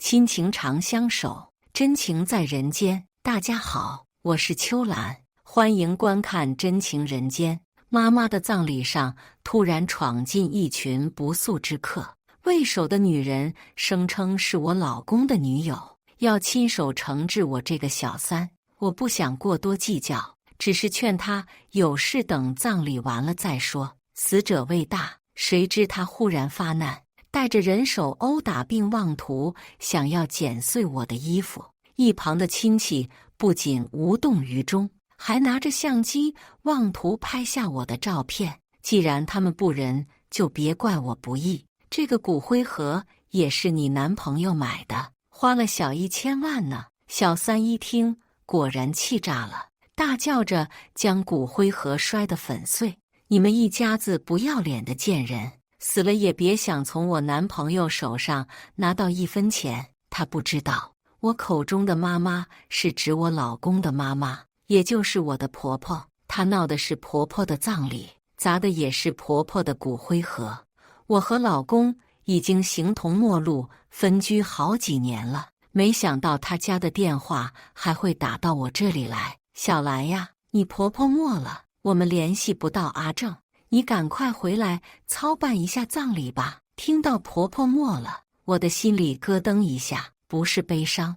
亲情长相守，真情在人间。大家好，我是秋兰，欢迎观看《真情人间》。妈妈的葬礼上，突然闯进一群不速之客。为首的女人声称是我老公的女友，要亲手惩治我这个小三。我不想过多计较，只是劝她有事等葬礼完了再说。死者未大，谁知他忽然发难，带着人手殴打并妄图想要剪碎我的衣服。一旁的亲戚不仅无动于衷，还拿着相机妄图拍下我的照片。既然他们不仁，就别怪我不义。这个骨灰盒也是你男朋友买的，花了小1000万呢。小三一听，果然气炸了，大叫着将骨灰盒摔得粉碎。你们一家子不要脸的贱人，死了也别想从我男朋友手上拿到1分钱。他不知道，我口中的妈妈是指我老公的妈妈，也就是我的婆婆。她闹的是婆婆的葬礼，砸的也是婆婆的骨灰盒。我和老公已经形同陌路，分居好几年了，没想到他家的电话还会打到我这里来。小兰呀，你婆婆没了，我们联系不到阿正，你赶快回来操办一下葬礼吧。听到婆婆没了，我的心里咯噔一下，不是悲伤，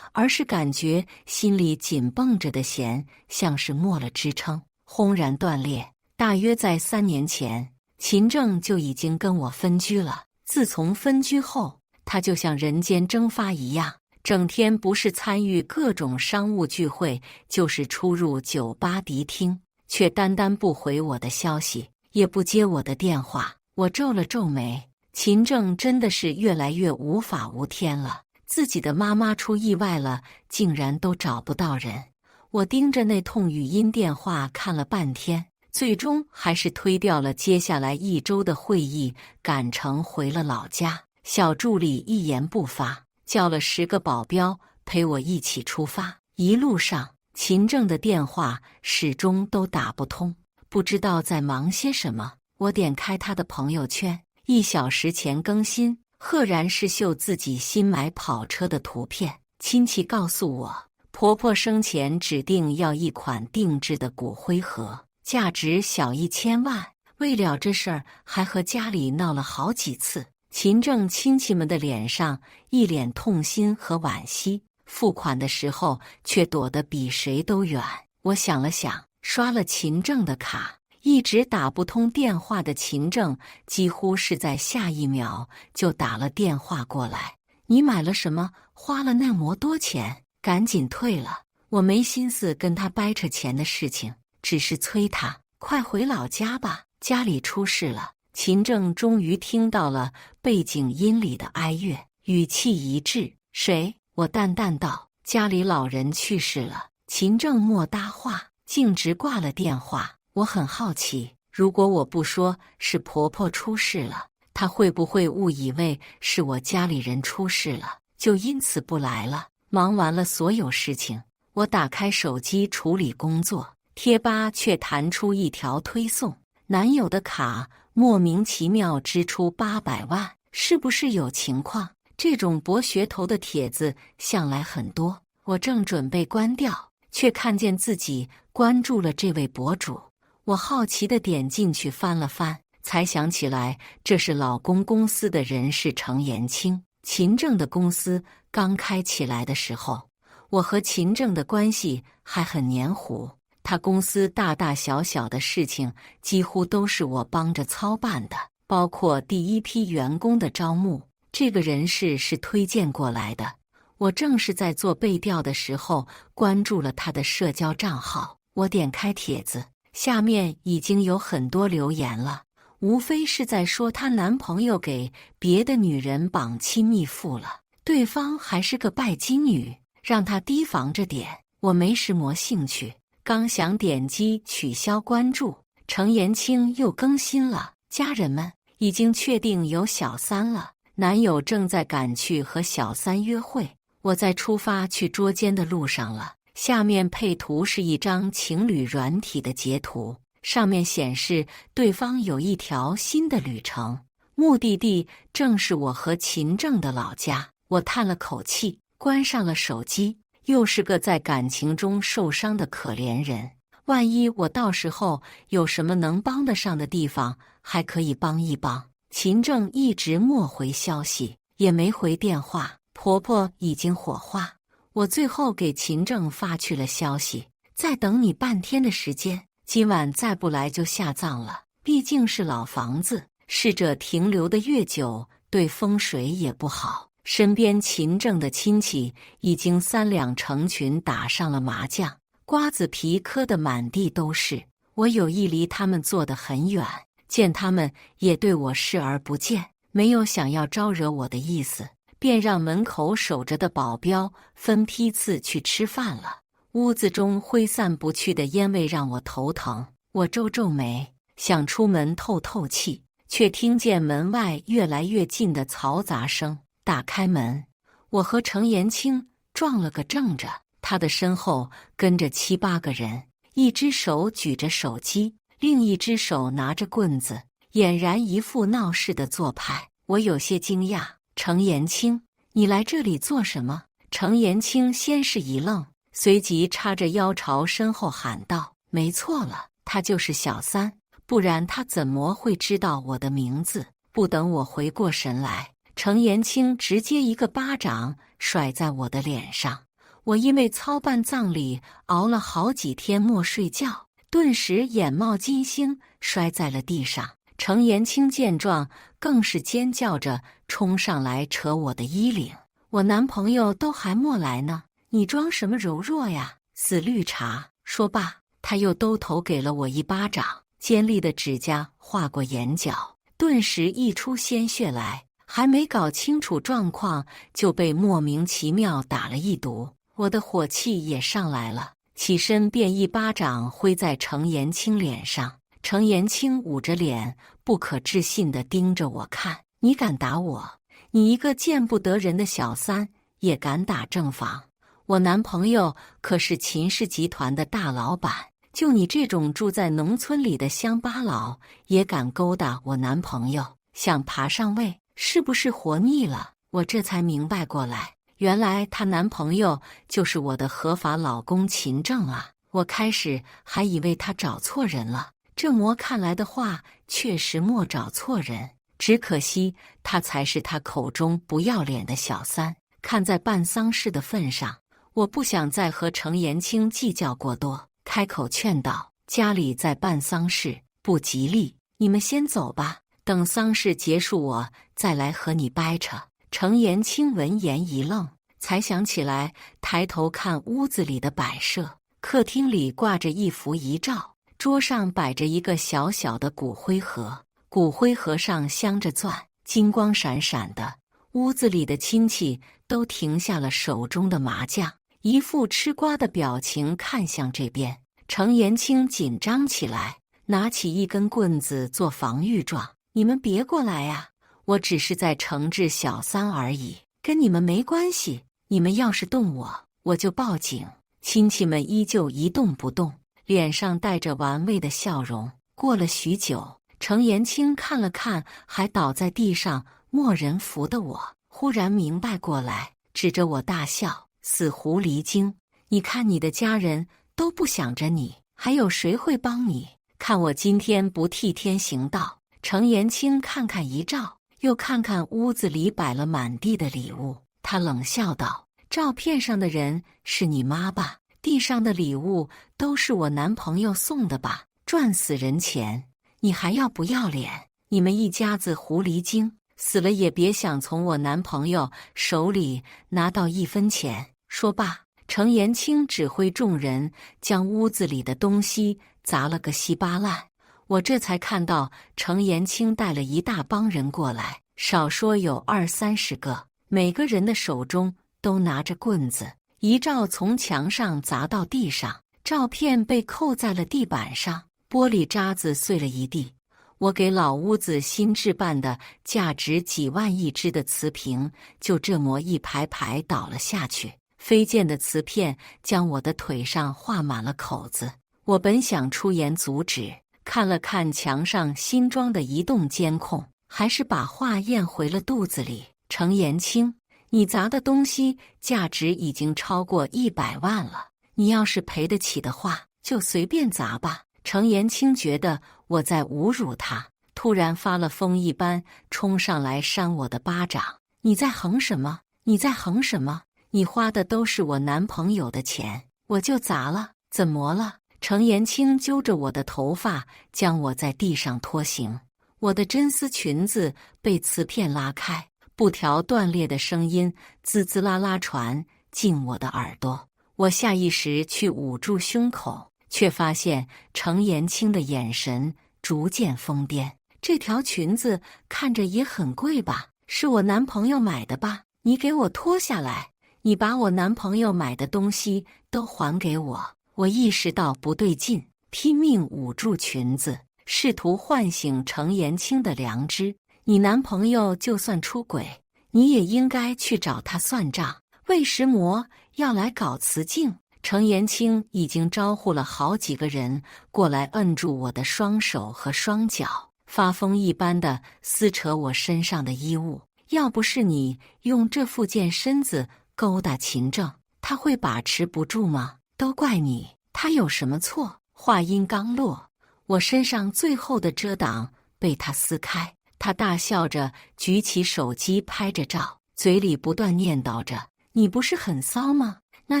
而是感觉心里紧绷着的弦像是没了支撑，轰然断裂。大约在3年前，秦正就已经跟我分居了。自从分居后，他就像人间蒸发一样，整天不是参与各种商务聚会，就是出入酒吧迪厅，却单单不回我的消息，也不接我的电话。我皱了皱眉，秦正真的是越来越无法无天了。自己的妈妈出意外了，竟然都找不到人。我盯着那通语音电话看了半天，最终还是推掉了接下来1周的会议，赶程回了老家。小助理一言不发，叫了10个保镖陪我一起出发。一路上，秦正的电话始终都打不通，不知道在忙些什么。我点开他的朋友圈，1小时前更新，赫然是秀自己新买跑车的图片。亲戚告诉我，婆婆生前指定要一款定制的骨灰盒，价值小1000万。为了这事儿，还和家里闹了好几次。秦正亲戚们的脸上一脸痛心和惋惜，付款的时候却躲得比谁都远。我想了想，刷了秦正的卡。一直打不通电话的秦正几乎是在下一秒就打了电话过来。你买了什么？花了那么多钱，赶紧退了。我没心思跟他掰扯钱的事情，只是催他快回老家吧，家里出事了。秦正终于听到了背景音里的哀乐，语气一致。谁？我淡淡道，家里老人去世了。秦正莫搭话，径直挂了电话。我很好奇，如果我不说是婆婆出事了，她会不会误以为是我家里人出事了，就因此不来了？忙完了所有事情，我打开手机处理工作，贴吧却弹出一条推送：男友的卡莫名其妙支出800万，是不是有情况？这种博噱头的帖子向来很多，我正准备关掉，却看见自己关注了这位博主。我好奇地点进去翻了翻，才想起来这是老公公司的人事程延青。秦正的公司刚开起来的时候，我和秦正的关系还很黏糊，他公司大大小小的事情几乎都是我帮着操办的，包括第一批员工的招募。这个人事是推荐过来的，我正是在做背调的时候关注了他的社交账号。我点开帖子，下面已经有很多留言了，无非是在说她男朋友给别的女人绑亲密妇了，对方还是个拜金女，让她提防着点。我没什么兴趣，刚想点击取消关注，程延青又更新了：家人们，已经确定有小三了，男友正在赶去和小三约会，我在出发去捉奸的路上了。下面配图是一张情侣软体的截图，上面显示对方有一条新的旅程，目的地正是我和秦正的老家。我叹了口气，关上了手机。又是个在感情中受伤的可怜人，万一我到时候有什么能帮得上的地方，还可以帮一帮。秦正一直没回消息，也没回电话。婆婆已经火化，我最后给秦正发去了消息，再等你半天的时间，今晚再不来就下葬了。毕竟是老房子，逝者停留的越久，对风水也不好。身边秦正的亲戚已经3两成群打上了麻将，瓜子皮磕得满地都是。我有意离他们坐得很远，见他们也对我视而不见，没有想要招惹我的意思，便让门口守着的保镖分批次去吃饭了。屋子中挥散不去的烟味让我头疼，我皱皱眉，想出门透透气，却听见门外越来越近的嘈杂声。打开门，我和程延清撞了个正着，他的身后跟着7、8个人，一只手举着手机，另一只手拿着棍子，俨然一副闹事的做派。我有些惊讶，程延清，你来这里做什么？程延清先是一愣，随即叉着腰朝身后喊道：没错了，他就是小三，不然他怎么会知道我的名字？不等我回过神来，程延清直接一个巴掌甩在我的脸上。我因为操办葬礼熬了好几天没睡觉，顿时眼冒金星，摔在了地上。程延清见状，更是尖叫着冲上来扯我的衣领。我男朋友都还没来呢，你装什么柔弱呀，死绿茶！说罢，他又兜头给了我一巴掌，尖利的指甲划过眼角，顿时溢出鲜血来。还没搞清楚状况，就被莫名其妙打了一毒。我的火气也上来了，起身便一巴掌挥在程延清脸上。程延清捂着脸，不可置信地盯着我看：你敢打我？你一个见不得人的小三，也敢打正房？我男朋友可是秦氏集团的大老板，就你这种住在农村里的乡巴佬，也敢勾搭我男朋友，想爬上位？是不是活腻了？我这才明白过来，原来她男朋友就是我的合法老公秦正啊！我开始还以为他找错人了，这么看来的话，确实没找错人。只可惜他才是他口中不要脸的小三。看在办丧事的份上，我不想再和程延清计较过多，开口劝道：家里在办丧事，不吉利，你们先走吧。等丧事结束，我再来和你掰扯。程延清闻言一愣，才想起来，抬头看屋子里的摆设。客厅里挂着一幅遗照，桌上摆着一个小小的骨灰盒，骨灰盒上镶着钻，金光闪闪的。屋子里的亲戚都停下了手中的麻将，一副吃瓜的表情看向这边。程延清紧张起来，拿起一根棍子做防御状。你们别过来呀！我只是在惩治小三而已，跟你们没关系。你们要是动我，我就报警。亲戚们依旧一动不动，脸上带着玩味的笑容。过了许久，程延清看了看还倒在地上没人扶的我，忽然明白过来，指着我大笑：死狐狸精！你看你的家人都不想着你，还有谁会帮你？看我今天不替天行道！程延清看看遗照，又看看屋子里摆了满地的礼物，他冷笑道：照片上的人是你妈吧？地上的礼物都是我男朋友送的吧？赚死人钱，你还要不要脸？你们一家子狐狸精，死了也别想从我男朋友手里拿到1分钱。说罢，程延清指挥众人将屋子里的东西砸了个稀巴烂。我这才看到程延清带了一大帮人过来，少说有20、30个，每个人的手中都拿着棍子。遗照从墙上砸到地上，照片被扣在了地板上，玻璃渣子碎了一地。我给老屋子新置办的价值几万一只的瓷瓶，就这么一排排倒了下去。飞溅的瓷片将我的腿上划满了口子。我本想出言阻止，看了看墙上新装的移动监控，还是把话咽回了肚子里。程延清，你砸的东西价值已经超过100万了，你要是赔得起的话，就随便砸吧。程延清觉得我在侮辱他，突然发了疯一般冲上来扇我的巴掌。你在横什么？你在横什么？你花的都是我男朋友的钱，我就砸了，怎么了？程延清揪着我的头发，将我在地上拖行。我的真丝裙子被瓷片拉开，布条断裂的声音滋滋啦啦传进我的耳朵。我下意识去捂住胸口，却发现程延清的眼神逐渐疯癫。这条裙子看着也很贵吧？是我男朋友买的吧？你给我脱下来！你把我男朋友买的东西都还给我！我意识到不对劲，拼命捂住裙子，试图唤醒程延清的良知。你男朋友就算出轨，你也应该去找他算账。魏石魔要来搞雌竞，程延清已经招呼了好几个人过来摁住我的双手和双脚，发疯一般的撕扯我身上的衣物。要不是你用这副健身子勾搭秦正，他会把持不住吗？都怪你，他有什么错？话音刚落，我身上最后的遮挡被他撕开，他大笑着举起手机拍着照，嘴里不断念叨着：你不是很骚吗？那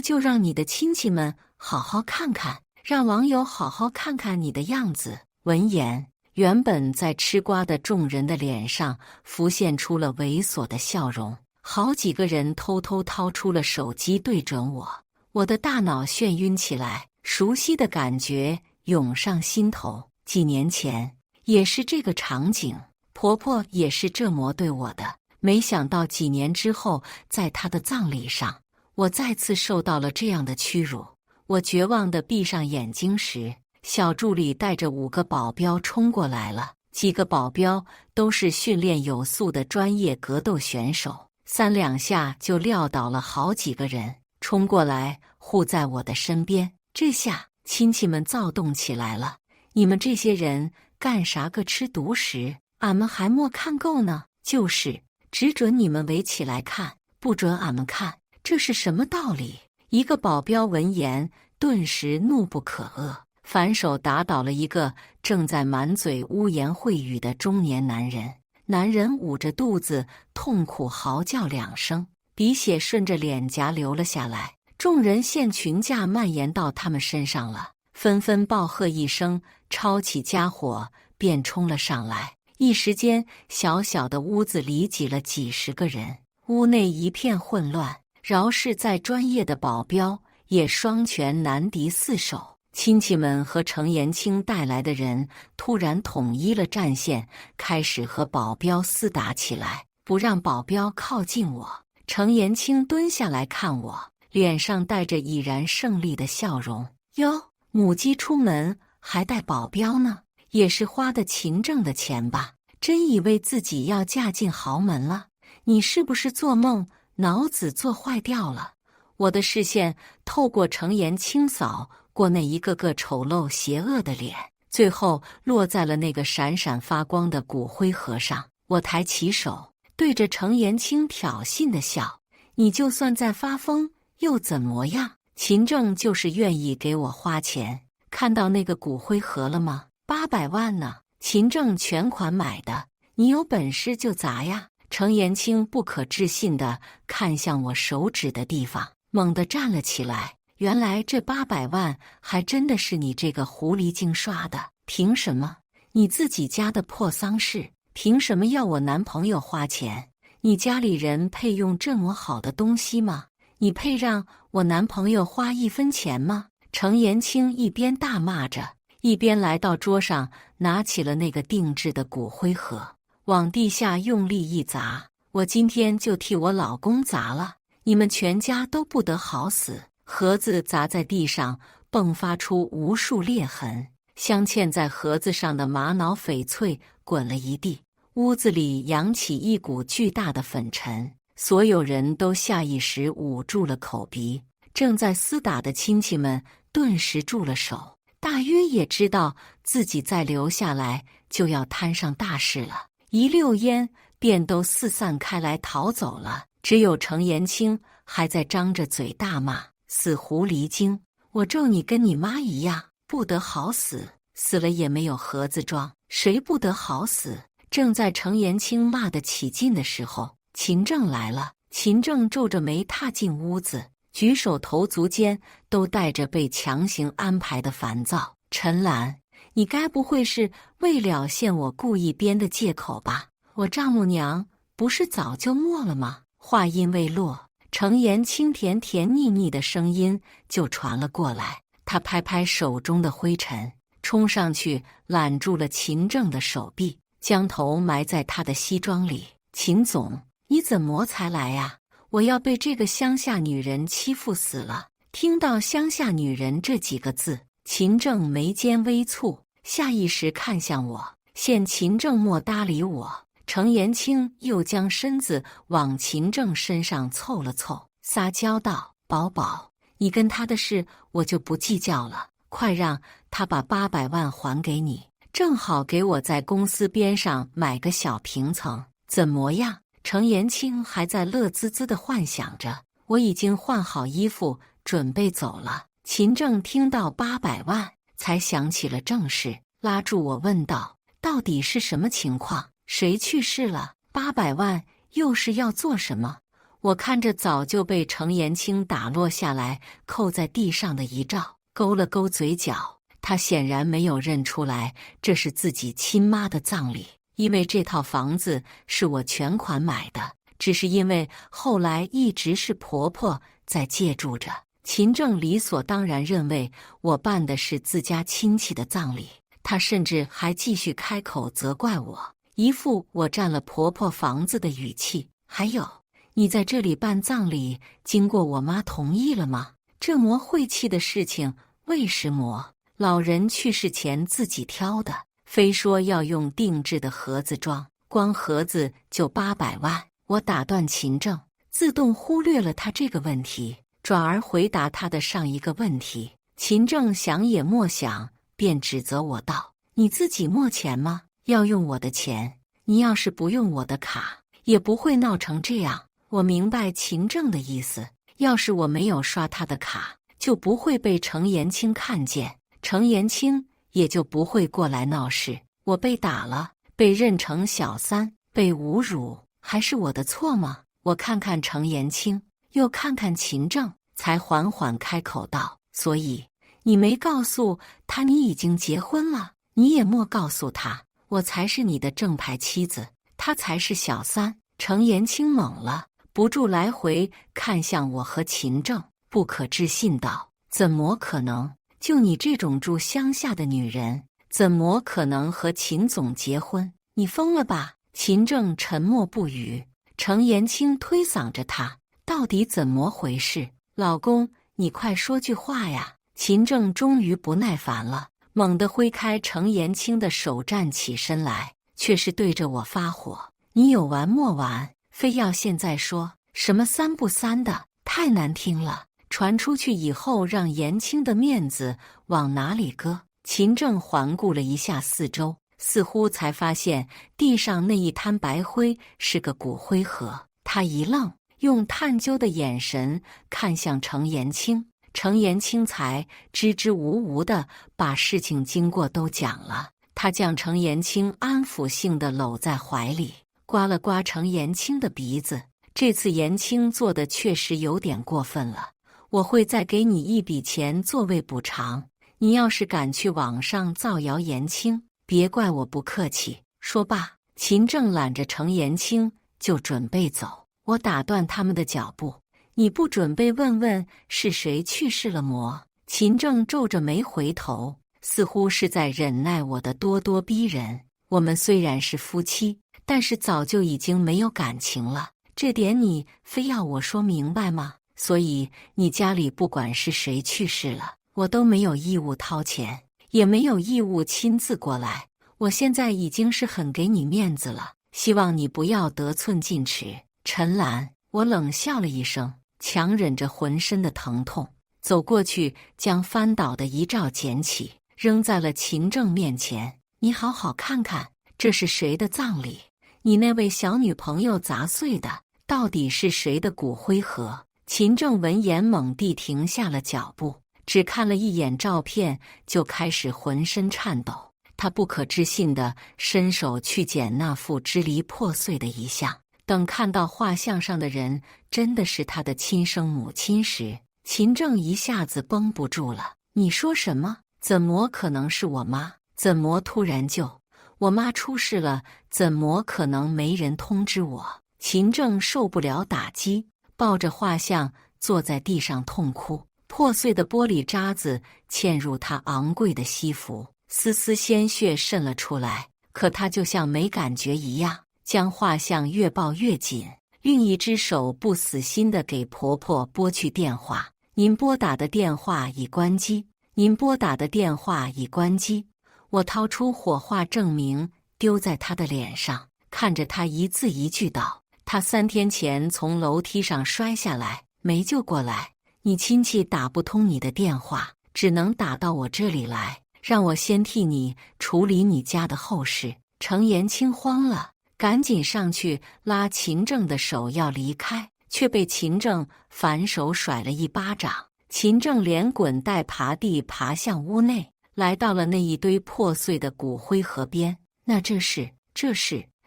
就让你的亲戚们好好看看，让网友好好看看你的样子。闻言，原本在吃瓜的众人的脸上浮现出了猥琐的笑容，好几个人偷偷掏出了手机对准我。我的大脑眩晕起来，熟悉的感觉涌上心头。几年前也是这个场景，婆婆也是这么对我的。没想到几年之后，在她的葬礼上，我再次受到了这样的屈辱。我绝望地闭上眼睛时，小助理带着5个保镖冲过来了。几个保镖都是训练有素的专业格斗选手，3两下就撂倒了好几个人，冲过来护在我的身边。这下亲戚们躁动起来了，你们这些人干啥个吃独食？俺们还没看够呢。就是，只准你们围起来看，不准俺们看，这是什么道理？一个保镖闻言顿时怒不可遏，反手打倒了一个正在满嘴污言秽语的中年男人。男人捂着肚子痛苦嚎叫2声，鼻血顺着脸颊流了下来。众人见群架蔓延到他们身上了，纷纷暴喝一声，抄起家伙便冲了上来。一时间，小小的屋子里挤了几十个人，屋内一片混乱。饶是再专业的保镖，也双拳难敌4手。亲戚们和程延清带来的人突然统一了战线，开始和保镖厮打起来，不让保镖靠近我。程延清蹲下来看我，脸上带着已然胜利的笑容。哟，母鸡出门还带保镖呢，也是花的秦正的钱吧？真以为自己要嫁进豪门了？你是不是做梦，脑子做坏掉了？我的视线透过程延清扫过那一个个丑陋邪恶的脸，最后落在了那个闪闪发光的骨灰盒上。我抬起手，对着程延清挑衅的笑：你就算再发疯又怎么样？秦正就是愿意给我花钱。看到那个骨灰盒了吗？800万呢，秦正全款买的，你有本事就砸呀！程延清不可置信地看向我手指的地方，猛地站了起来。原来这800万还真的是你这个狐狸精刷的！凭什么？你自己家的破丧事，凭什么要我男朋友花钱？你家里人配用这么好的东西吗？你配让我男朋友花1分钱吗？程延清一边大骂着，一边来到桌上，拿起了那个定制的骨灰盒，往地下用力一砸。我今天就替我老公砸了，你们全家都不得好死！盒子砸在地上，迸发出无数裂痕，镶嵌在盒子上的玛瑙翡翠滚了一地，屋子里扬起一股巨大的粉尘。所有人都下意识捂住了口鼻，正在厮打的亲戚们顿时住了手，大约也知道自己再留下来就要摊上大事了，一溜烟便都四散开来逃走了。只有程延清还在张着嘴大骂：“死狐狸精！我咒你跟你妈一样，不得好死！死了也没有盒子装，谁不得好死？”正在程延清骂得起劲的时候，秦正来了。秦正皱着眉踏进屋子，举手投足间都带着被强行安排的烦躁。陈兰，你该不会是为了陷我故意编的借口吧？我丈母娘不是早就没了吗？话音未落，程延清甜甜腻腻的声音就传了过来。他拍拍手中的灰尘，冲上去揽住了秦正的手臂，将头埋在他的西装里。秦总，你怎么才来呀？我要被这个乡下女人欺负死了！听到乡下女人这几个字，秦正眉间微蹙，下意识看向我。见秦正莫搭理我，程延清又将身子往秦正身上凑了凑，撒娇道：“宝宝，你跟他的事我就不计较了，快让他把800万还给你，正好给我在公司边上买个小平层，怎么样？”程延清还在乐滋滋地幻想着，我已经换好衣服准备走了。秦正听到800万，才想起了正事，拉住我问道：“到底是什么情况？谁去世了？800万又是要做什么？”我看着早就被程延清打落下来扣在地上的遗照，勾了勾嘴角。他显然没有认出来这是自己亲妈的葬礼，因为这套房子是我全款买的，只是因为后来一直是婆婆在借住着。秦正理所当然认为我办的是自家亲戚的葬礼，他甚至还继续开口责怪我，一副我占了婆婆房子的语气。还有，你在这里办葬礼，经过我妈同意了吗？这么晦气的事情，为什么？老人去世前自己挑的，非说要用定制的盒子装，光盒子就800万。我打断秦正，自动忽略了他这个问题，转而回答他的上一个问题。秦正想也莫想，便指责我道：“你自己没钱吗？要用我的钱，你要是不用我的卡，也不会闹成这样。”我明白秦正的意思，要是我没有刷他的卡，就不会被程延清看见，程延清也就不会过来闹事。我被打了，被认成小三，被侮辱，还是我的错吗？我看看程延清，又看看秦正，才缓缓开口道：“所以你没告诉他你已经结婚了，你也莫告诉他，我才是你的正牌妻子，他才是小三。”程延清懵了，不住来回看向我和秦正，不可置信道：“怎么可能？就你这种住乡下的女人，怎么可能和秦总结婚？你疯了吧？”秦正沉默不语。程延清推搡着他：“到底怎么回事？老公，你快说句话呀！”秦正终于不耐烦了，猛地挥开程延清的手，站起身来，却是对着我发火：“你有完没完？非要现在说什么三不三的，太难听了！传出去以后，让延清的面子往哪里搁？”秦正环顾了一下四周，似乎才发现地上那一滩白灰是个骨灰盒。他一愣，用探究的眼神看向程延清。程延清才支支吾吾地把事情经过都讲了。他将程延清安抚性地搂在怀里，刮了刮程延清的鼻子。这次延清做的确实有点过分了，我会再给你一笔钱作为补偿。你要是敢去网上造谣延清，别怪我不客气。说罢，秦正揽着程延清就准备走。我打断他们的脚步：“你不准备问问是谁去世了么？”秦正皱着眉回头，似乎是在忍耐我的咄咄逼人。我们虽然是夫妻，但是早就已经没有感情了，这点你非要我说明白吗？所以你家里不管是谁去世了，我都没有义务掏钱，也没有义务亲自过来。我现在已经是很给你面子了，希望你不要得寸进尺。陈兰，我冷笑了一声，强忍着浑身的疼痛，走过去将翻倒的遗照捡起，扔在了秦正面前。你好好看看，这是谁的葬礼？你那位小女朋友砸碎的，到底是谁的骨灰盒？秦正闻言猛地停下了脚步，只看了一眼照片就开始浑身颤抖。他不可置信地伸手去捡那副支离破碎的遗像，等看到画像上的人真的是他的亲生母亲时，秦正一下子绷不住了。你说什么？怎么可能是我妈？怎么突然就……我妈出事了，怎么可能没人通知我？秦正受不了打击，抱着画像坐在地上痛哭。破碎的玻璃渣子嵌入他昂贵的西服，丝丝鲜血渗了出来。可他就像没感觉一样，将画像越抱越紧，另一只手不死心地给婆婆拨去电话。您拨打的电话已关机，您拨打的电话已关机。我掏出火化证明丢在他的脸上，看着他一字一句道：他3天前从楼梯上摔下来，没救过来。你亲戚打不通你的电话，只能打到我这里来，让我先替你处理你家的后事。程延清慌了，赶紧上去拉秦正的手要离开，却被秦正反手甩了一巴掌。秦正连滚带爬地爬向屋内，来到了那一堆破碎的骨灰盒边。那这是……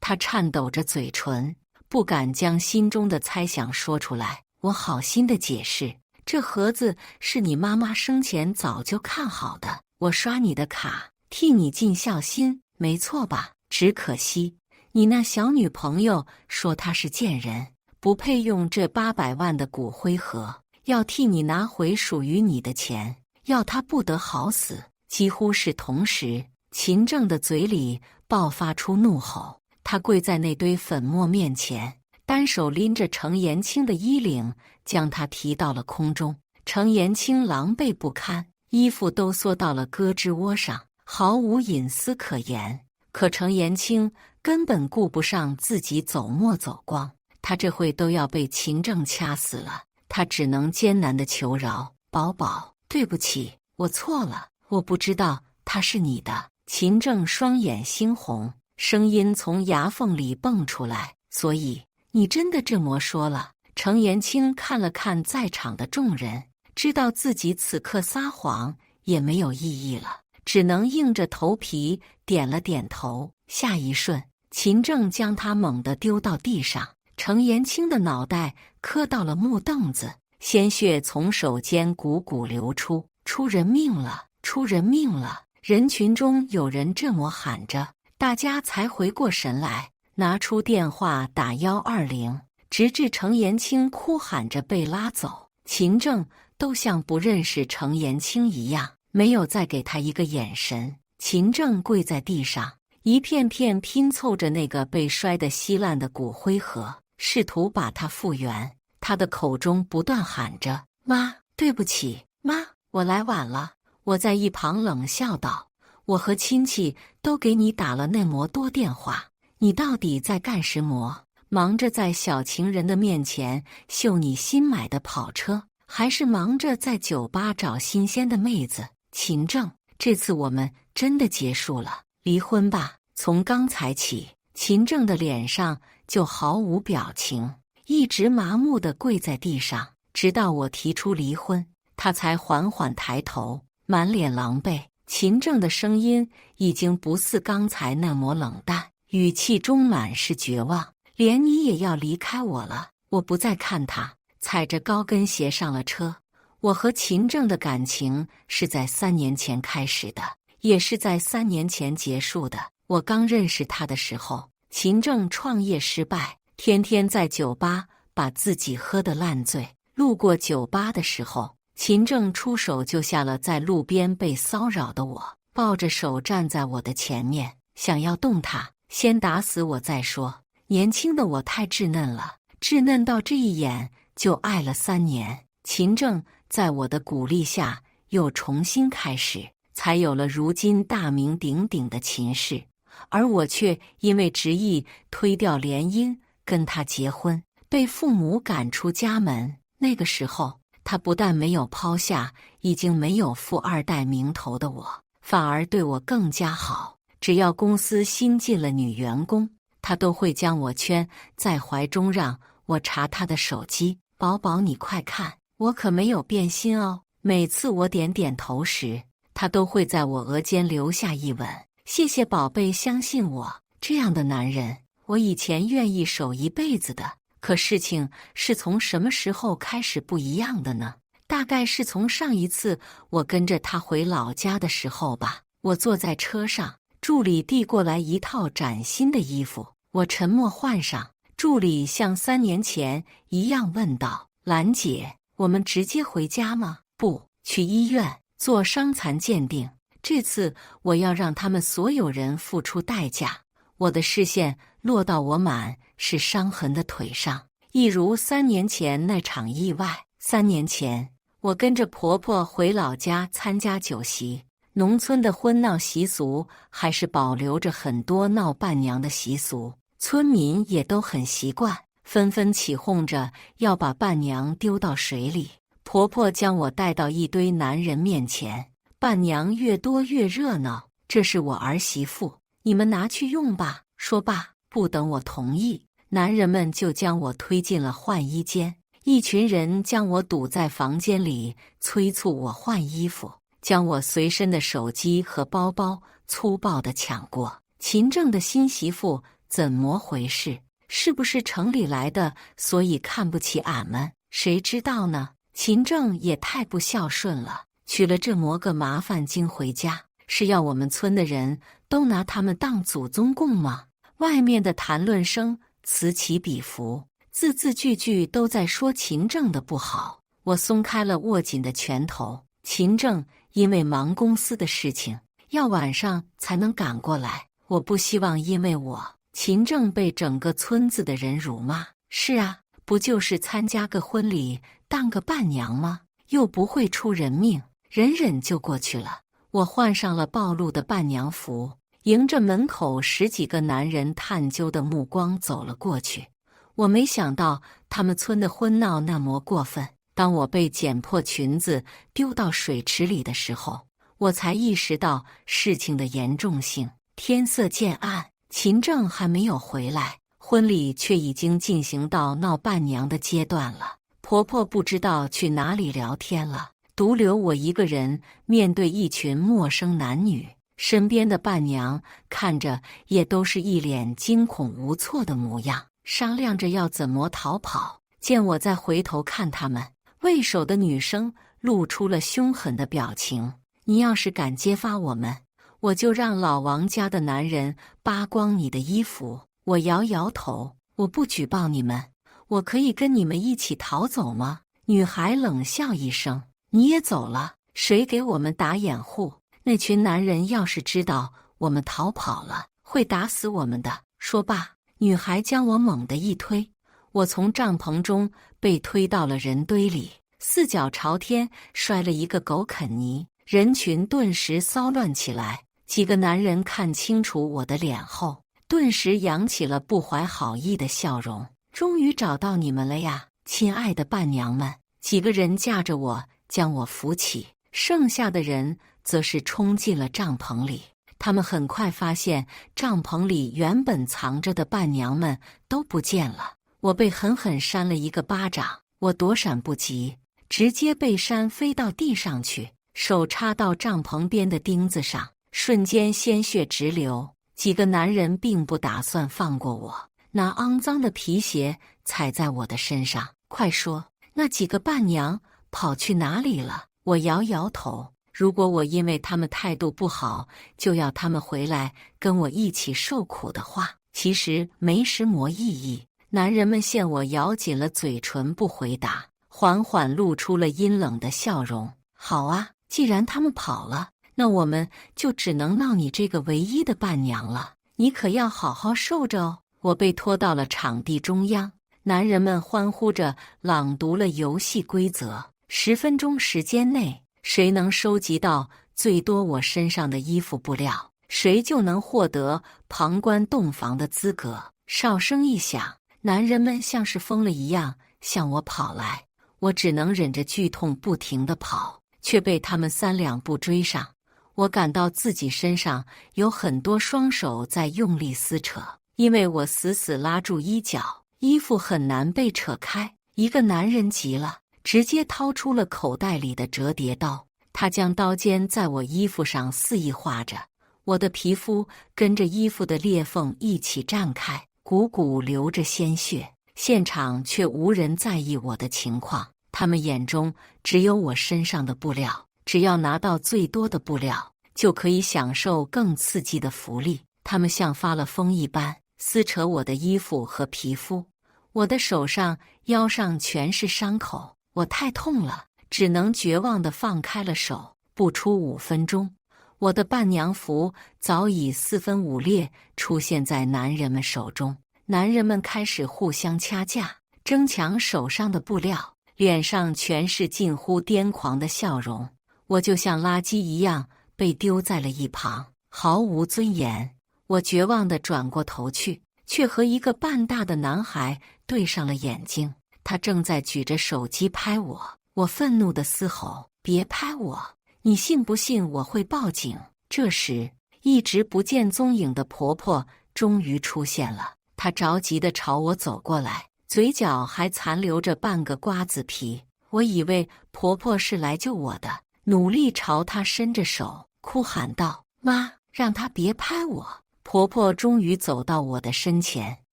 他颤抖着嘴唇，不敢将心中的猜想说出来。我好心的解释，这盒子是你妈妈生前早就看好的，我刷你的卡，替你尽孝心，没错吧？只可惜你那小女朋友说她是贱人，不配用这800万的骨灰盒，要替你拿回属于你的钱，要她不得好死。几乎是同时，秦正的嘴里爆发出怒吼，他跪在那堆粉末面前，单手拎着程延清的衣领，将他提到了空中。程延清狼狈不堪，衣服都缩到了胳肢窝上，毫无隐私可言。可程延清根本顾不上自己走没走光，他这会都要被秦正掐死了。他只能艰难地求饶：宝宝，对不起，我错了，我不知道他是你的。秦正双眼猩红，声音从牙缝里蹦出来：所以你真的这么说了？程延清看了看在场的众人，知道自己此刻撒谎也没有意义了，只能硬着头皮点了点头。下一瞬，秦正将他猛地丢到地上，程延清的脑袋磕到了木凳子，鲜血从手间汩汩流出。出人命了，出人命了！人群中有人这么喊着，大家才回过神来，拿出电话打120，直至程延清哭喊着被拉走。秦正都像不认识程延清一样，没有再给他一个眼神。秦正跪在地上，一片片拼凑着那个被摔得稀烂的骨灰盒，试图把它复原。他的口中不断喊着：妈，对不起，妈，我来晚了。我在一旁冷笑道：我和亲戚都给你打了那么多电话，你到底在干什么？忙着在小情人的面前秀你新买的跑车，还是忙着在酒吧找新鲜的妹子？秦正，这次我们真的结束了，离婚吧。从刚才起，秦正的脸上就毫无表情，一直麻木地跪在地上，直到我提出离婚，他才缓缓抬头，满脸狼狈。秦正的声音已经不似刚才那么冷淡，语气中满是绝望：连你也要离开我了？我不再看他，踩着高跟鞋上了车。我和秦正的感情是在3年前开始的，也是在3年前结束的。我刚认识他的时候，秦正创业失败，天天在酒吧把自己喝得烂醉。路过酒吧的时候，秦正出手救下了在路边被骚扰的我，抱着手站在我的前面，想要动他，先打死我再说。年轻的我太稚嫩了，稚嫩到这一眼就爱了3年。秦正在我的鼓励下又重新开始，才有了如今大名鼎鼎的秦氏。而我却因为执意推掉联姻跟他结婚，被父母赶出家门。那个时候，他不但没有抛下已经没有富二代名头的我，反而对我更加好。只要公司新进了女员工，他都会将我圈在怀中，让我查他的手机，宝宝你快看，我可没有变心哦。每次我点头时，他都会在我额间留下一吻。谢谢宝贝，相信我，这样的男人，我以前愿意守一辈子的。可事情是从什么时候开始不一样的呢？大概是从上一次我跟着他回老家的时候吧。我坐在车上，助理递过来一套崭新的衣服，我沉默换上。助理像3年前一样问道：“兰姐，我们直接回家吗？”“不，去医院做伤残鉴定。这次我要让他们所有人付出代价。”我的视线落到我满是伤痕的腿上，一如3年前那场意外。3年前，我跟着婆婆回老家参加酒席，农村的婚闹习俗还是保留着很多闹伴娘的习俗，村民也都很习惯，纷纷起哄着要把伴娘丢到水里。婆婆将我带到一堆男人面前，伴娘越多越热闹，这是我儿媳妇，你们拿去用吧。说罢，不等我同意，男人们就将我推进了换衣间。一群人将我堵在房间里，催促我换衣服，将我随身的手机和包包粗暴地抢过。秦正的新媳妇怎么回事？是不是城里来的，所以看不起俺们？谁知道呢？秦正也太不孝顺了，娶了这么个麻烦精回家，是要我们村的人都拿他们当祖宗供吗？外面的谈论声此起彼伏，字字句句都在说秦正的不好。我松开了握紧的拳头。秦正因为忙公司的事情，要晚上才能赶过来。我不希望因为我，秦正被整个村子的人辱骂。是啊，不就是参加个婚礼，当个伴娘吗？又不会出人命，忍忍就过去了。我换上了暴露的伴娘服，迎着门口10几个男人探究的目光走了过去。我没想到他们村的婚闹那么过分。当我被剪破裙子丢到水池里的时候，我才意识到事情的严重性。天色渐暗，秦正还没有回来，婚礼却已经进行到闹伴娘的阶段了。婆婆不知道去哪里聊天了，独留我一个人面对一群陌生男女。身边的伴娘看着也都是一脸惊恐无措的模样，商量着要怎么逃跑。见我再回头看他们，为首的女生露出了凶狠的表情。你要是敢揭发我们，我就让老王家的男人扒光你的衣服。我摇摇头，我不举报你们，我可以跟你们一起逃走吗？女孩冷笑一声，你也走了，谁给我们打掩护？那群男人要是知道我们逃跑了，会打死我们的。说罢，女孩将我猛地一推，我从帐篷中被推到了人堆里，四脚朝天摔了一个狗啃泥，人群顿时骚乱起来。几个男人看清楚我的脸后，顿时扬起了不怀好意的笑容。终于找到你们了呀，亲爱的伴娘们！几个人架着我将我扶起，剩下的人则是冲进了帐篷里。他们很快发现帐篷里原本藏着的伴娘们都不见了。我被狠狠扇了一个巴掌，我躲闪不及，直接被扇飞到地上去，手插到帐篷边的钉子上，瞬间鲜血直流。几个男人并不打算放过我，拿肮脏的皮鞋踩在我的身上。快说，那几个伴娘跑去哪里了？我摇摇头。如果我因为他们态度不好，就要他们回来跟我一起受苦的话，其实没什么意义。男人们见我咬紧了嘴唇不回答，缓缓露出了阴冷的笑容。好啊，既然他们跑了，那我们就只能闹你这个唯一的伴娘了。你可要好好受着哦。我被拖到了场地中央，男人们欢呼着朗读了游戏规则。10分钟时间内，谁能收集到最多我身上的衣服布料，谁就能获得旁观洞房的资格。哨声一响，男人们像是疯了一样向我跑来，我只能忍着剧痛不停地跑，却被他们3两步追上。我感到自己身上有很多双手在用力撕扯，因为我死死拉住衣角，衣服很难被扯开。一个男人急了，直接掏出了口袋里的折叠刀，他将刀尖在我衣服上肆意划着，我的皮肤跟着衣服的裂缝一起绽开，汩汩流着鲜血。现场却无人在意我的情况，他们眼中只有我身上的布料，只要拿到最多的布料，就可以享受更刺激的福利。他们像发了疯一般撕扯我的衣服和皮肤，我的手上、腰上全是伤口，我太痛了，只能绝望地放开了手。不出5分钟，我的伴娘服早已4分5裂，出现在男人们手中。男人们开始互相掐架，争抢手上的布料，脸上全是近乎癫狂的笑容。我就像垃圾一样被丢在了一旁，毫无尊严。我绝望地转过头去，却和一个半大的男孩对上了眼睛。他正在举着手机拍我，我愤怒地嘶吼：“别拍我！你信不信我会报警？”这时，一直不见踪影的婆婆终于出现了。她着急地朝我走过来，嘴角还残留着半个瓜子皮。我以为婆婆是来救我的，努力朝她伸着手，哭喊道：“妈，让她别拍我！”婆婆终于走到我的身前，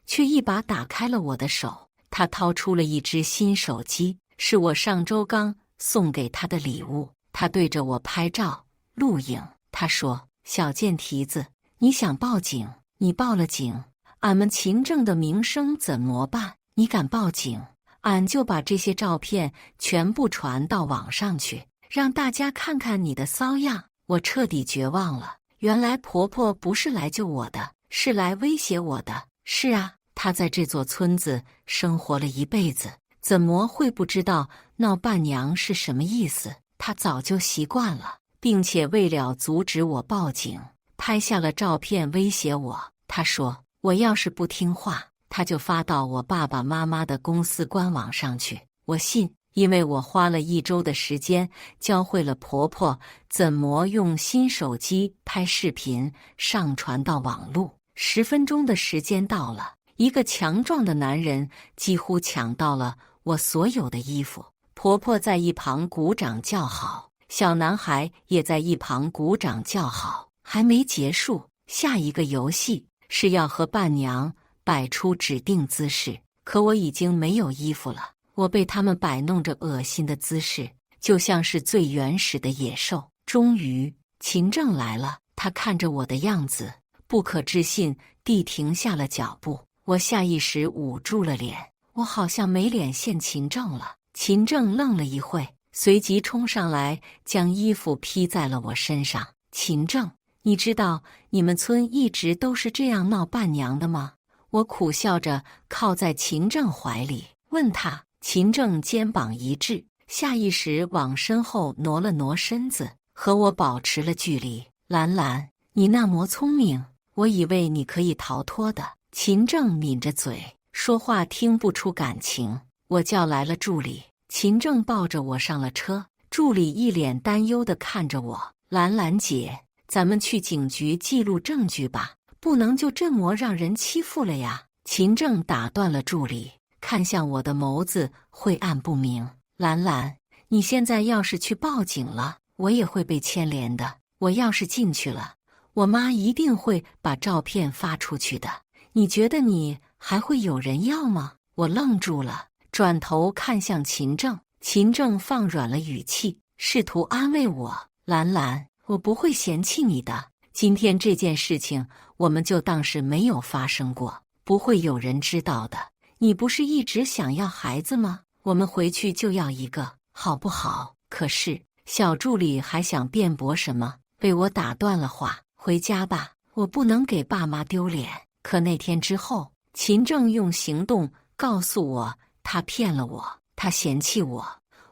却一把打开了我的手。她掏出了一只新手机，是我上周刚送给她的礼物。她对着我拍照录影，她说：“小贱蹄子，你想报警？你报了警，俺们秦政的名声怎么办？你敢报警，俺就把这些照片全部传到网上去，让大家看看你的骚样。”我彻底绝望了。原来婆婆不是来救我的，是来威胁我的。是啊，她在这座村子生活了一辈子，怎么会不知道闹伴娘是什么意思？她早就习惯了，并且为了阻止我报警，拍下了照片威胁我。她说：“我要是不听话，她就发到我爸爸妈妈的公司官网上去。”我信，因为我花了1周的时间教会了婆婆怎么用新手机拍视频上传到网络。10分钟的时间到了，一个强壮的男人几乎抢到了我所有的衣服。婆婆在一旁鼓掌叫好，小男孩也在一旁鼓掌叫好。还没结束，下一个游戏是要和伴娘摆出指定姿势，可我已经没有衣服了。我被他们摆弄着恶心的姿势，就像是最原始的野兽。终于，秦政来了，他看着我的样子，不可置信地停下了脚步。我下意识捂住了脸，我好像没脸见秦政了。秦政愣了一会，随即冲上来，将衣服披在了我身上。秦政，你知道你们村一直都是这样闹伴娘的吗？我苦笑着靠在秦政怀里，问他。秦政肩膀一滞，下意识往身后挪了挪身子，和我保持了距离。兰兰，你那么聪明，我以为你可以逃脱的。秦政抿着嘴，说话听不出感情。我叫来了助理，秦政抱着我上了车。助理一脸担忧地看着我：“兰兰姐，咱们去警局记录证据吧，不能就这么让人欺负了呀。”秦政打断了助理，看向我的眸子晦暗不明。兰兰，你现在要是去报警了，我也会被牵连的。我要是进去了，我妈一定会把照片发出去的。你觉得你还会有人要吗？我愣住了，转头看向秦政。秦政放软了语气，试图安慰我：“兰兰，我不会嫌弃你的。今天这件事情，我们就当是没有发生过，不会有人知道的。你不是一直想要孩子吗？我们回去就要一个，好不好？”可是小助理还想辩驳什么，被我打断了话：“回家吧，我不能给爸妈丢脸。”可那天之后，秦政用行动告诉我，他骗了我，他嫌弃我，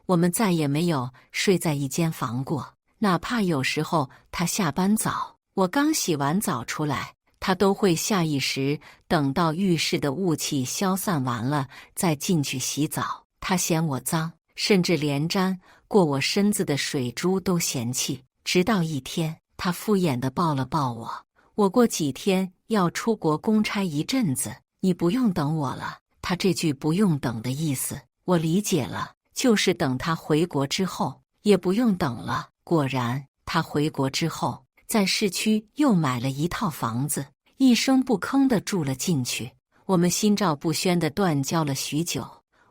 我们再也没有睡在一间房过。哪怕有时候他下班早，我刚洗完澡出来，他都会下意识等到浴室的雾气消散完了再进去洗澡。他嫌我脏，甚至连沾过我身子的水珠都嫌弃。直到一天，他敷衍地抱了抱我：“我过几天要出国公差一阵子，你不用等我了。”他这句不用等的意思，我理解了，就是等他回国之后也不用等了。果然，他回国之后，在市区又买了一套房子，一声不吭地住了进去。我们心照不宣地断交了许久。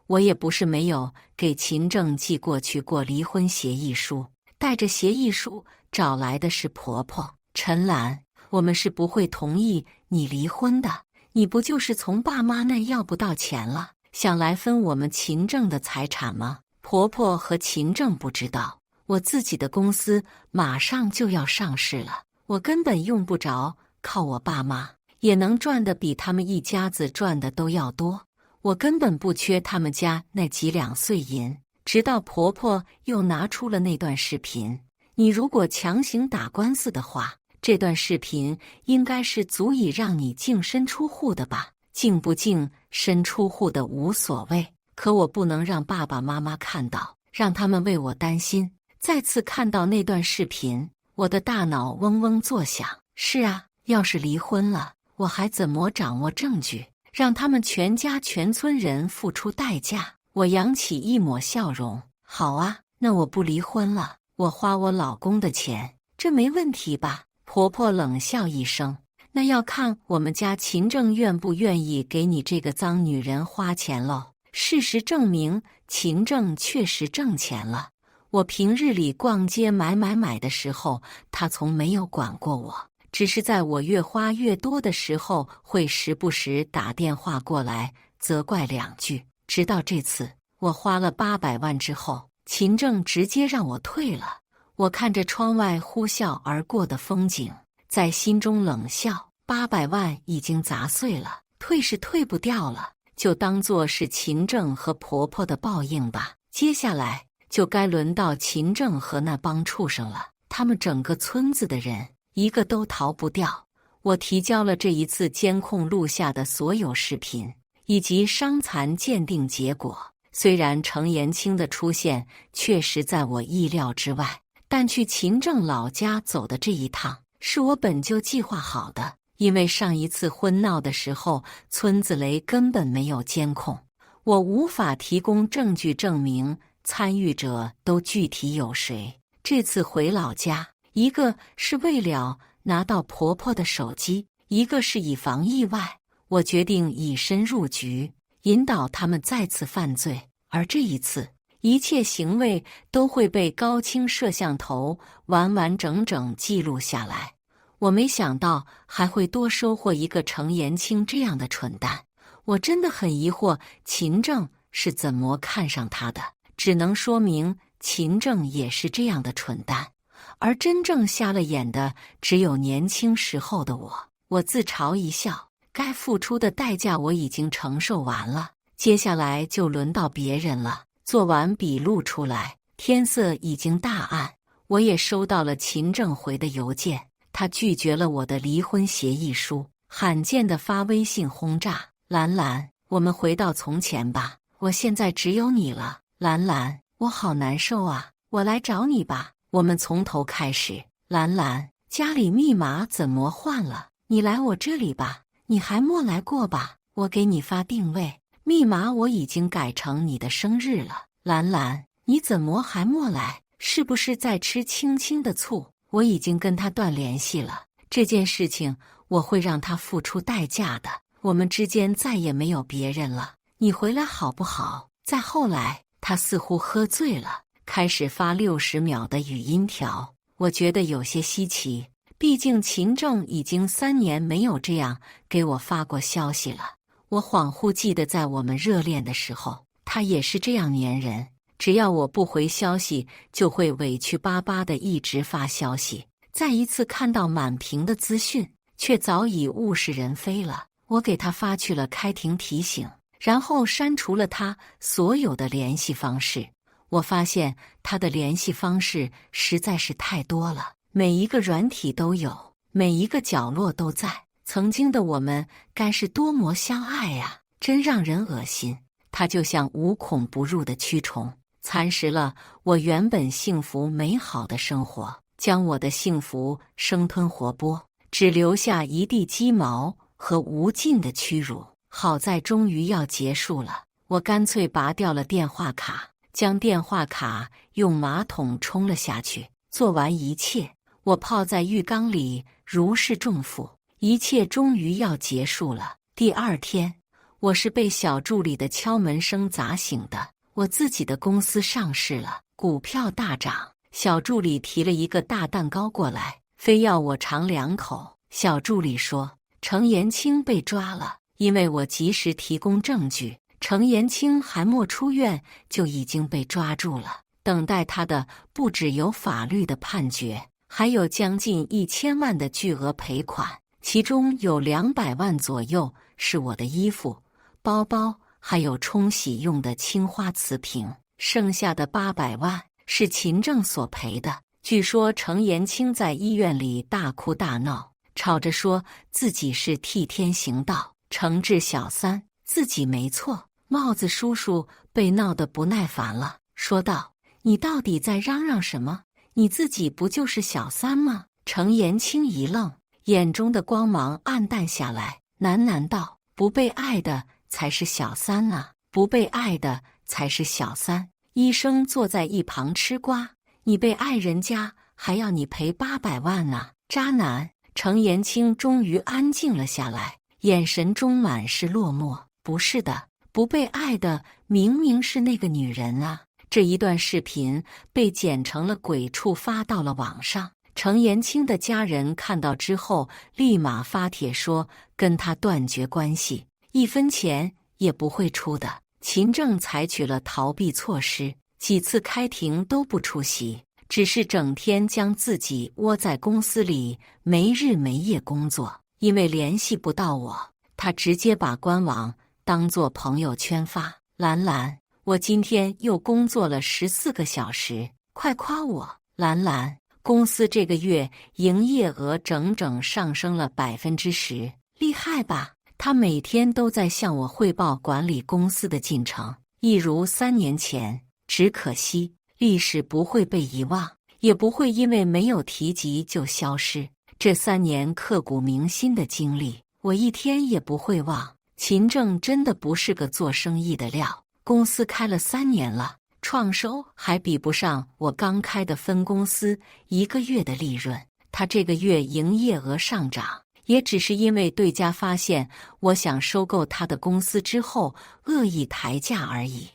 我也不是没有给秦正寄过去过离婚协议书，带着协议书找来的是婆婆陈兰。我们是不会同意你离婚的，你不就是从爸妈那要不到钱了，想来分我们秦正的财产吗？婆婆和秦正不知道，我自己的公司马上就要上市了，我根本用不着靠我爸妈，也能赚得比他们一家子赚的都要多。我根本不缺他们家那几两碎银。直到婆婆又拿出了那段视频，你如果强行打官司的话，这段视频应该是足以让你净身出户的吧？净不净身出户的无所谓，可我不能让爸爸妈妈看到，让他们为我担心。再次看到那段视频，我的大脑嗡嗡作响。是啊，要是离婚了，我还怎么掌握证据，让他们全家全村人付出代价？我扬起一抹笑容，好啊，那我不离婚了，我花我老公的钱，这没问题吧？婆婆冷笑一声，那要看我们家秦正愿不愿意给你这个脏女人花钱喽。事实证明，秦正确实挣钱了。我平日里逛街买的时候，他从没有管过我，只是在我越花越多的时候，会时不时打电话过来责怪两句。直到这次，我花了800万之后，秦正直接让我退了。我看着窗外呼啸而过的风景，在心中冷笑，800万已经砸碎了，退是退不掉了，就当作是秦正和婆婆的报应吧。接下来就该轮到秦正和那帮畜生了，他们整个村子的人一个都逃不掉。我提交了这一次监控录下的所有视频以及伤残鉴定结果。虽然程延清的出现确实在我意料之外，但去秦正老家走的这一趟是我本就计划好的。因为上一次婚闹的时候，村子里根本没有监控，我无法提供证据证明参与者都具体有谁。这次回老家，一个是为了拿到婆婆的手机，一个是以防意外。我决定以身入局，引导他们再次犯罪，而这一次一切行为都会被高清摄像头完整记录下来。我没想到还会多收获一个程延清这样的蠢蛋，我真的很疑惑秦正是怎么看上他的，只能说明秦正也是这样的蠢蛋，而真正瞎了眼的只有年轻时候的我。我自嘲一笑，该付出的代价我已经承受完了，接下来就轮到别人了。做完笔录出来，天色已经大暗，我也收到了秦正回的邮件，他拒绝了我的离婚协议书，罕见的发微信轰炸：兰兰，我们回到从前吧，我现在只有你了。兰兰，我好难受啊，我来找你吧，我们从头开始。兰兰，家里密码怎么换了？你来我这里吧，你还没来过吧？我给你发定位，密码我已经改成你的生日了。兰兰，你怎么还没来？是不是在吃青青的醋？我已经跟他断联系了，这件事情我会让他付出代价的，我们之间再也没有别人了，你回来好不好？再后来，他似乎喝醉了，开始发60秒的语音条，我觉得有些稀奇，毕竟秦正已经3年没有这样给我发过消息了。我恍惚记得在我们热恋的时候，他也是这样粘人，只要我不回消息，就会委屈巴巴的一直发消息。再一次看到满屏的资讯，却早已物是人非了。我给他发去了开庭提醒，然后删除了他所有的联系方式。我发现他的联系方式实在是太多了，每一个软体都有，每一个角落都在。曾经的我们该是多么相爱呀，真让人恶心。他就像无孔不入的蛆虫，蚕食了我原本幸福美好的生活，将我的幸福生吞活剥，只留下一地鸡毛和无尽的屈辱。好在终于要结束了，我干脆拔掉了电话卡，将电话卡用马桶冲了下去。做完一切，我泡在浴缸里如释重负，一切终于要结束了。第二天，我是被小助理的敲门声砸醒的。我自己的公司上市了，股票大涨。小助理提了一个大蛋糕过来，非要我尝2口。小助理说，程延清被抓了，因为我及时提供证据，程延清还没出院就已经被抓住了。等待他的不只有法律的判决，还有将近1000万的巨额赔款，其中有200万左右是我的衣服、包包，还有冲洗用的青花瓷瓶，剩下的800万是秦正所赔的。据说程延清在医院里大哭大闹，吵着说自己是替天行道，惩治小三，自己没错。帽子叔叔被闹得不耐烦了，说道：“你到底在嚷嚷什么？你自己不就是小三吗？”程延清一愣，眼中的光芒暗淡下来，喃喃道：“不被爱的才是小三啊，不被爱的才是小三。”医生坐在一旁吃瓜，你被爱人家还要你赔800万呢，渣男！程延清终于安静了下来，眼神中满是落寞。不是的，不被爱的明明是那个女人啊！这一段视频被剪成了鬼畜发到了网上。程延清的家人看到之后，立马发帖说跟他断绝关系，1分钱也不会出的。秦正采取了逃避措施，几次开庭都不出席，只是整天将自己窝在公司里，没日没夜工作。因为联系不到我，他直接把官网当作朋友圈发：“兰兰，我今天又工作了14个小时，快夸我！”兰兰，公司这个月营业额整整上升了10%，厉害吧？他每天都在向我汇报管理公司的进程，一如3年前。只可惜，历史不会被遗忘，也不会因为没有提及就消失。这3年刻骨铭心的经历，我一天也不会忘。秦正真的不是个做生意的料，公司开了3年了，创收还比不上我刚开的分公司1个月的利润。他这个月营业额上涨，也只是因为对家发现我想收购他的公司之后恶意抬价而已，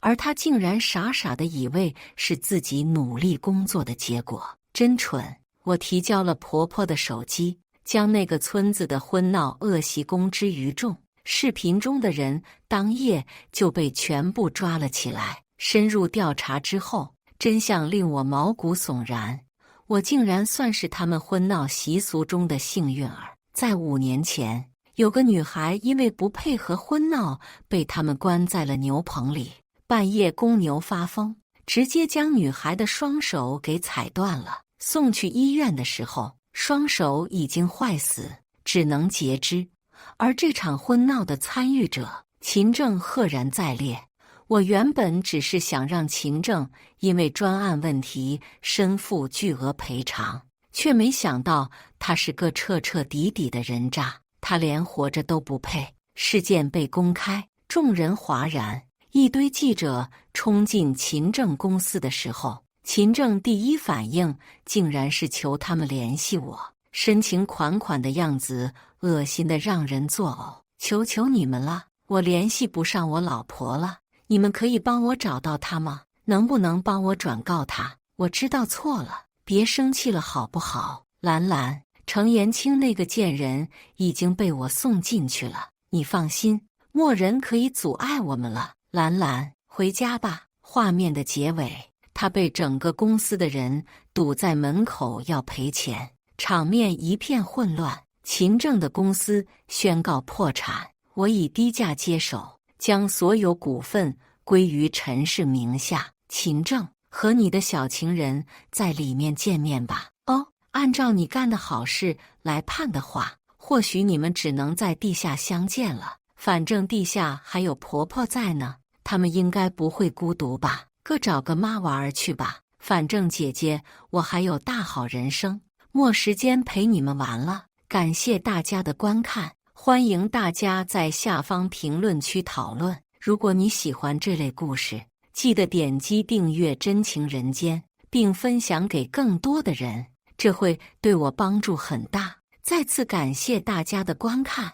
而他竟然傻傻的以为是自己努力工作的结果，真蠢！我提交了婆婆的手机，将那个村子的婚闹恶习公之于众。视频中的人当夜就被全部抓了起来。深入调查之后，真相令我毛骨悚然，我竟然算是他们婚闹习俗中的幸运儿。在5年前，有个女孩因为不配合婚闹，被他们关在了牛棚里。半夜公牛发疯，直接将女孩的双手给踩断了。送去医院的时候，双手已经坏死，只能截肢。而这场婚闹的参与者秦正赫然在列。我原本只是想让秦正因为专案问题身负巨额赔偿，却没想到他是个彻彻底底的人渣，他连活着都不配。事件被公开，众人哗然，一堆记者冲进秦正公司的时候，秦正第一反应竟然是求他们联系我，深情款款的样子恶心的让人作呕。求求你们了，我联系不上我老婆了，你们可以帮我找到她吗？能不能帮我转告她，我知道错了，别生气了好不好？兰兰，程延清那个贱人已经被我送进去了，你放心，没人可以阻碍我们了。兰兰，回家吧。画面的结尾，他被整个公司的人堵在门口要赔钱，场面一片混乱。秦正的公司宣告破产，我以低价接手，将所有股份归于陈氏名下。秦正，和你的小情人在里面见面吧。哦，按照你干的好事来判的话，或许你们只能在地下相见了。反正地下还有婆婆在呢，他们应该不会孤独吧？各找个妈娃儿去吧。反正姐姐，我还有大好人生，没时间陪你们玩了。感谢大家的观看。欢迎大家在下方评论区讨论。如果你喜欢这类故事，记得点击订阅《真情人间》，并分享给更多的人，这会对我帮助很大。再次感谢大家的观看。